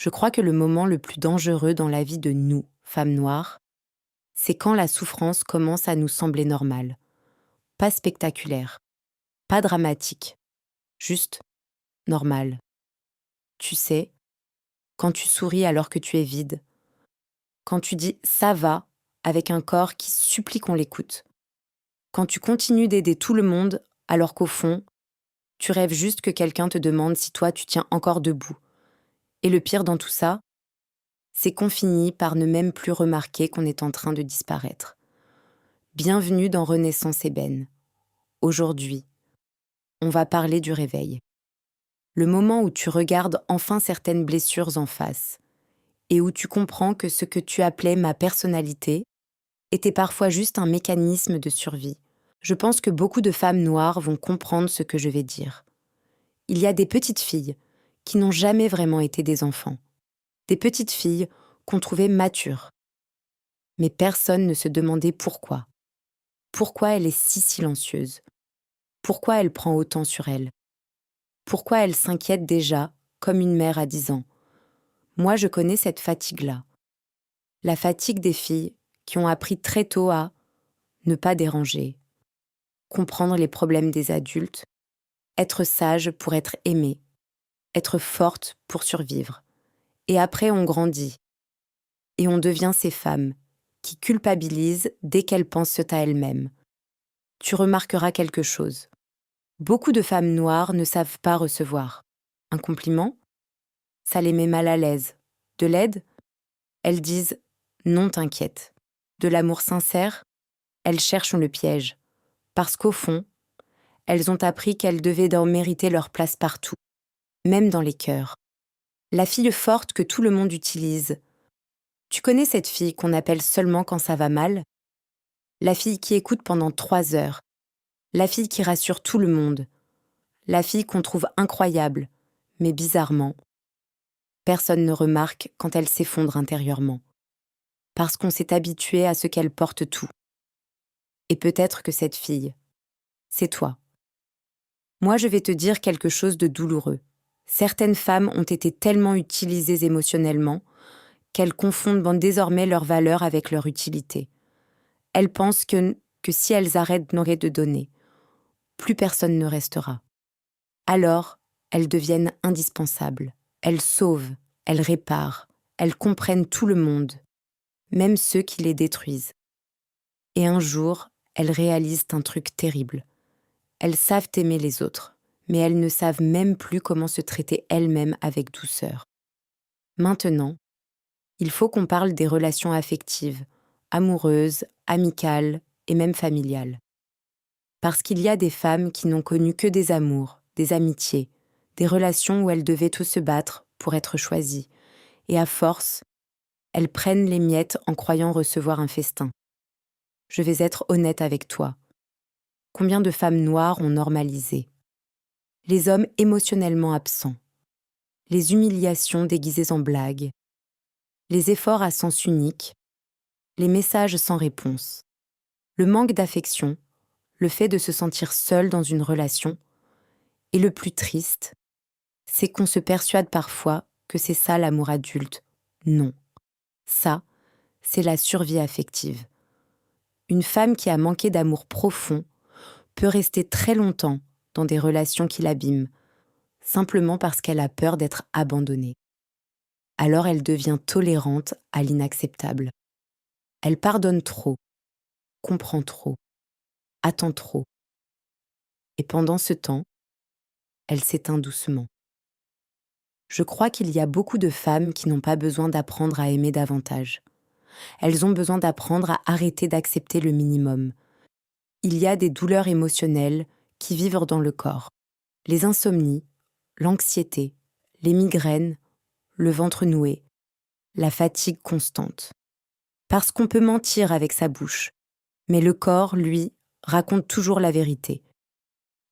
Je crois que le moment le plus dangereux dans la vie de nous, femmes noires, c'est quand la souffrance commence à nous sembler normale. Pas spectaculaire, pas dramatique, juste normale. Tu sais, quand tu souris alors que tu es vide, quand tu dis «ça va» avec un corps qui supplie qu'on l'écoute, quand tu continues d'aider tout le monde alors qu'au fond, tu rêves juste que quelqu'un te demande si toi tu tiens encore debout. Et le pire dans tout ça, c'est qu'on finit par ne même plus remarquer qu'on est en train de disparaître. Bienvenue dans Renaissance ébène. Aujourd'hui, on va parler du réveil. Le moment où tu regardes enfin certaines blessures en face et où tu comprends que ce que tu appelais ma personnalité était parfois juste un mécanisme de survie. Je pense que beaucoup de femmes noires vont comprendre ce que je vais dire. Il y a des petites filles qui n'ont jamais vraiment été des enfants. Des petites filles qu'on trouvait matures. Mais personne ne se demandait pourquoi. Pourquoi elle est si silencieuse? Pourquoi elle prend autant sur elle? Pourquoi elle s'inquiète déjà, comme une mère à 10 ans? Moi, je connais cette fatigue-là. La fatigue des filles qui ont appris très tôt à ne pas déranger, comprendre les problèmes des adultes, être sage pour être aimée, être forte pour survivre. Et après, on grandit. Et on devient ces femmes qui culpabilisent dès qu'elles pensent à elles-mêmes. Tu remarqueras quelque chose. Beaucoup de femmes noires ne savent pas recevoir. Un compliment? Ça les met mal à l'aise. De l'aide? Elles disent « non t'inquiète ». De l'amour sincère? Elles cherchent le piège. Parce qu'au fond, elles ont appris qu'elles devaient en mériter leur place partout, même dans les cœurs. La fille forte que tout le monde utilise. Tu connais cette fille qu'on appelle seulement quand ça va mal? La fille qui écoute pendant 3 heures. La fille qui rassure tout le monde. La fille qu'on trouve incroyable, mais bizarrement, personne ne remarque quand elle s'effondre intérieurement. Parce qu'on s'est habitué à ce qu'elle porte tout. Et peut-être que cette fille, c'est toi. Moi, je vais te dire quelque chose de douloureux. Certaines femmes ont été tellement utilisées émotionnellement qu'elles confondent désormais leur valeur avec leur utilité. Elles pensent que si elles arrêtent de donner, plus personne ne restera. Alors, elles deviennent indispensables. Elles sauvent, elles réparent, elles comprennent tout le monde, même ceux qui les détruisent. Et un jour, elles réalisent un truc terrible. Elles savent aimer les autres, mais elles ne savent même plus comment se traiter elles-mêmes avec douceur. Maintenant, il faut qu'on parle des relations affectives, amoureuses, amicales et même familiales. Parce qu'il y a des femmes qui n'ont connu que des amours, des amitiés, des relations où elles devaient tout se battre pour être choisies, et à force, elles prennent les miettes en croyant recevoir un festin. Je vais être honnête avec toi. Combien de femmes noires ont normalisé? Les hommes émotionnellement absents, les humiliations déguisées en blagues, les efforts à sens unique, les messages sans réponse, le manque d'affection, le fait de se sentir seul dans une relation, et le plus triste, c'est qu'on se persuade parfois que c'est ça l'amour adulte. Non. Ça, c'est la survie affective. Une femme qui a manqué d'amour profond peut rester très longtemps dans des relations qui l'abîment, simplement parce qu'elle a peur d'être abandonnée. Alors elle devient tolérante à l'inacceptable. Elle pardonne trop, comprend trop, attend trop. Et pendant ce temps, elle s'éteint doucement. Je crois qu'il y a beaucoup de femmes qui n'ont pas besoin d'apprendre à aimer davantage. Elles ont besoin d'apprendre à arrêter d'accepter le minimum. Il y a des douleurs émotionnelles qui vivent dans le corps. Les insomnies, l'anxiété, les migraines, le ventre noué, la fatigue constante. Parce qu'on peut mentir avec sa bouche, mais le corps, lui, raconte toujours la vérité.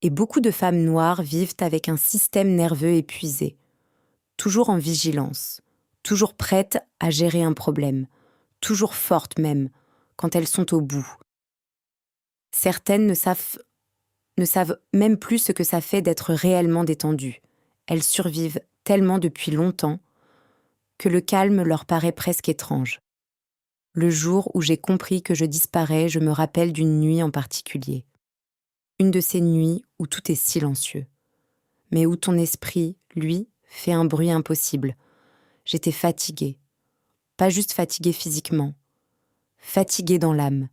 Et beaucoup de femmes noires vivent avec un système nerveux épuisé, toujours en vigilance, toujours prêtes à gérer un problème, toujours fortes même, quand elles sont au bout. Certaines ne savent même plus ce que ça fait d'être réellement détendues. Elles survivent tellement depuis longtemps que le calme leur paraît presque étrange. Le jour où j'ai compris que je disparais, je me rappelle d'une nuit en particulier. Une de ces nuits où tout est silencieux, mais où ton esprit, lui, fait un bruit impossible. J'étais fatiguée. Pas juste fatiguée physiquement, fatiguée dans l'âme.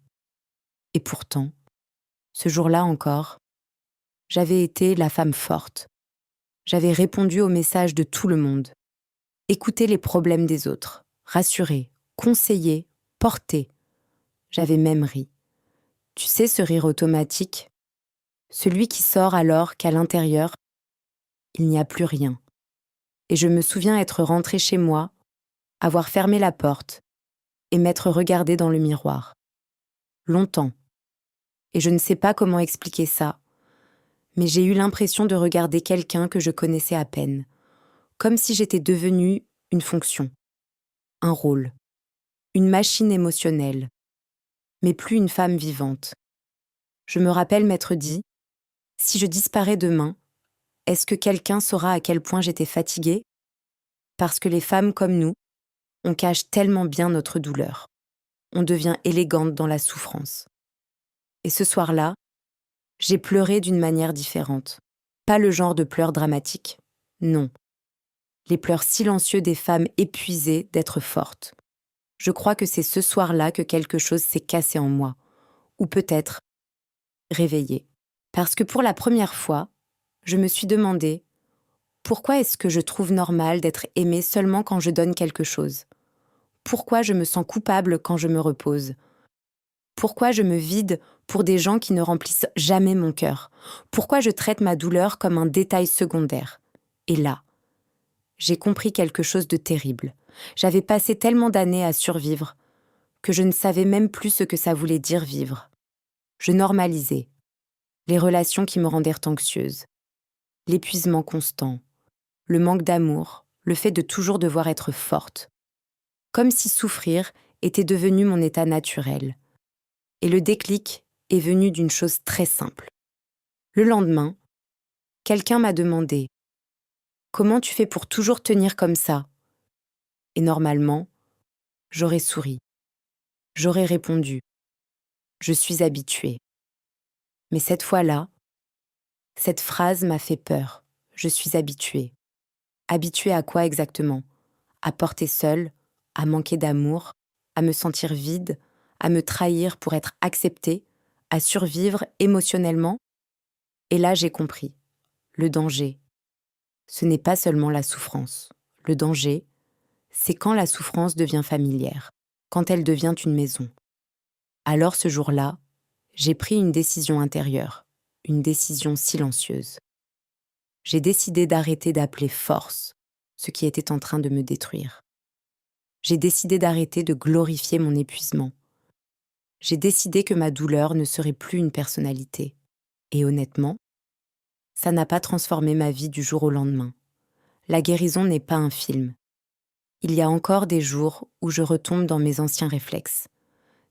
Et pourtant, ce jour-là encore, j'avais été la femme forte. J'avais répondu aux messages de tout le monde, écouté les problèmes des autres, rassuré, conseillé, porté. J'avais même ri. Tu sais, ce rire automatique, celui qui sort alors qu'à l'intérieur, il n'y a plus rien. Et je me souviens être rentrée chez moi, avoir fermé la porte et m'être regardée dans le miroir. Longtemps. Et je ne sais pas comment expliquer ça, mais j'ai eu l'impression de regarder quelqu'un que je connaissais à peine, comme si j'étais devenue une fonction, un rôle, une machine émotionnelle, mais plus une femme vivante. Je me rappelle m'être dit, si je disparais demain, est-ce que quelqu'un saura à quel point j'étais fatiguée? Parce que les femmes comme nous, on cache tellement bien notre douleur. On devient élégante dans la souffrance. Et ce soir-là, j'ai pleuré d'une manière différente. Pas le genre de pleurs dramatiques, non. Les pleurs silencieux des femmes épuisées d'être fortes. Je crois que c'est ce soir-là que quelque chose s'est cassé en moi, ou peut-être réveillé. Parce que pour la première fois, je me suis demandé pourquoi est-ce que je trouve normal d'être aimée seulement quand je donne quelque chose? Pourquoi je me sens coupable quand je me repose? Pourquoi je me vide pour des gens qui ne remplissent jamais mon cœur? Pourquoi je traite ma douleur comme un détail secondaire? Et là, j'ai compris quelque chose de terrible. J'avais passé tellement d'années à survivre que je ne savais même plus ce que ça voulait dire vivre. Je normalisais les relations qui me rendaient anxieuse, l'épuisement constant, le manque d'amour, le fait de toujours devoir être forte. Comme si souffrir était devenu mon état naturel. Et le déclic est venu d'une chose très simple. Le lendemain, quelqu'un m'a demandé « Comment tu fais pour toujours tenir comme ça ?» Et normalement, j'aurais souri. J'aurais répondu « Je suis habituée. » Mais cette fois-là, cette phrase m'a fait peur. Je suis habituée. Habituée à quoi exactement? À porter seule, à manquer d'amour, à me sentir vide, à me trahir pour être acceptée, à survivre émotionnellement? Et là, j'ai compris. Le danger, ce n'est pas seulement la souffrance. Le danger, c'est quand la souffrance devient familière, quand elle devient une maison. Alors ce jour-là, j'ai pris une décision intérieure, une décision silencieuse. J'ai décidé d'arrêter d'appeler force ce qui était en train de me détruire. J'ai décidé d'arrêter de glorifier mon épuisement. J'ai décidé que ma douleur ne serait plus une personnalité. Et honnêtement, ça n'a pas transformé ma vie du jour au lendemain. La guérison n'est pas un film. Il y a encore des jours où je retombe dans mes anciens réflexes.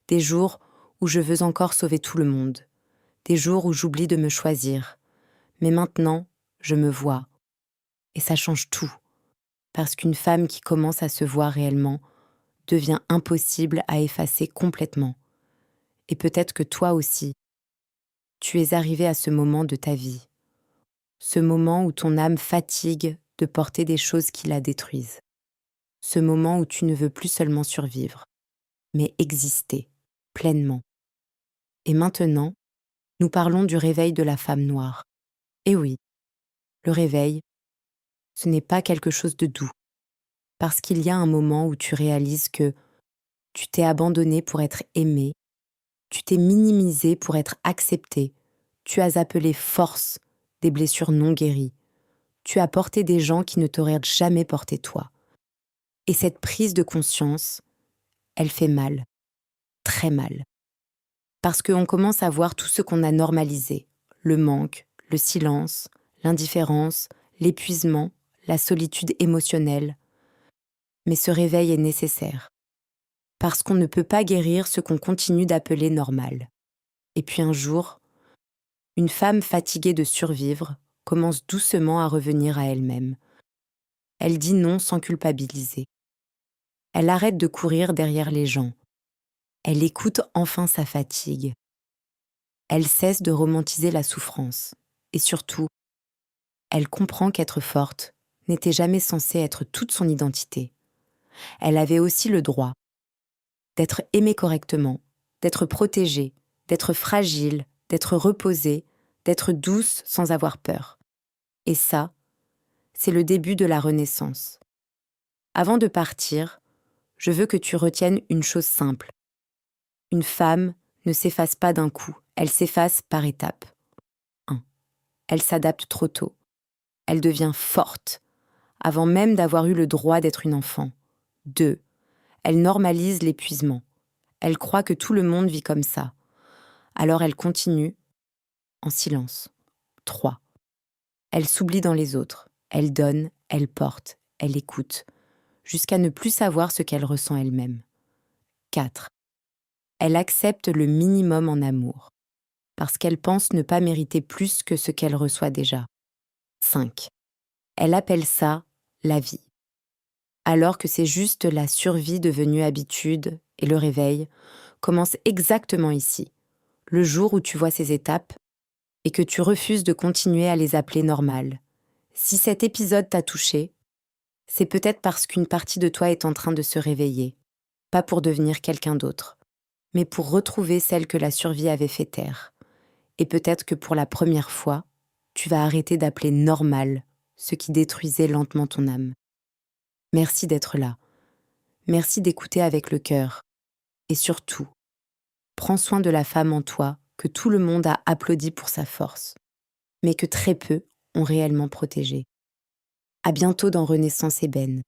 Des jours où je veux encore sauver tout le monde. Des jours où j'oublie de me choisir. Mais maintenant, je me vois. Et ça change tout. Parce qu'une femme qui commence à se voir réellement devient impossible à effacer complètement. Et peut-être que toi aussi, tu es arrivé à ce moment de ta vie. Ce moment où ton âme fatigue de porter des choses qui la détruisent. Ce moment où tu ne veux plus seulement survivre, mais exister, pleinement. Et maintenant, nous parlons du réveil de la femme noire. Et oui, le réveil, ce n'est pas quelque chose de doux. Parce qu'il y a un moment où tu réalises que tu t'es abandonné pour être aimé, tu t'es minimisé pour être accepté, tu as appelé force des blessures non guéries, tu as porté des gens qui ne t'auraient jamais porté toi. Et cette prise de conscience, elle fait mal, très mal. Parce qu'on commence à voir tout ce qu'on a normalisé, le manque, le silence, l'indifférence, l'épuisement, la solitude émotionnelle. Mais ce réveil est nécessaire. Parce qu'on ne peut pas guérir ce qu'on continue d'appeler normal. Et puis un jour, une femme fatiguée de survivre commence doucement à revenir à elle-même. Elle dit non sans culpabiliser. Elle arrête de courir derrière les gens. Elle écoute enfin sa fatigue. Elle cesse de romantiser la souffrance. Et surtout, elle comprend qu'être forte n'était jamais censé être toute son identité. Elle avait aussi le droit d'être aimée correctement, d'être protégée, d'être fragile, d'être reposée, d'être douce sans avoir peur. Et ça, c'est le début de la renaissance. Avant de partir, je veux que tu retiennes une chose simple. Une femme ne s'efface pas d'un coup, elle s'efface par étapes. 1. Elle s'adapte trop tôt. Elle devient forte, avant même d'avoir eu le droit d'être une enfant. 2. Elle normalise l'épuisement. Elle croit que tout le monde vit comme ça. Alors elle continue, en silence. 3. Elle s'oublie dans les autres. Elle donne, elle porte, elle écoute, jusqu'à ne plus savoir ce qu'elle ressent elle-même. 4. Elle accepte le minimum en amour, parce qu'elle pense ne pas mériter plus que ce qu'elle reçoit déjà. 5. Elle appelle ça la vie. Alors que c'est juste la survie devenue habitude et le réveil commence exactement ici, le jour où tu vois ces étapes et que tu refuses de continuer à les appeler normales. Si cet épisode t'a touché, c'est peut-être parce qu'une partie de toi est en train de se réveiller, pas pour devenir quelqu'un d'autre, mais pour retrouver celle que la survie avait fait taire. Et peut-être que pour la première fois, tu vas arrêter d'appeler normal ce qui détruisait lentement ton âme. Merci d'être là. Merci d'écouter avec le cœur. Et surtout, prends soin de la femme en toi que tout le monde a applaudi pour sa force, mais que très peu ont réellement protégée. À bientôt dans Renaissance Ébène.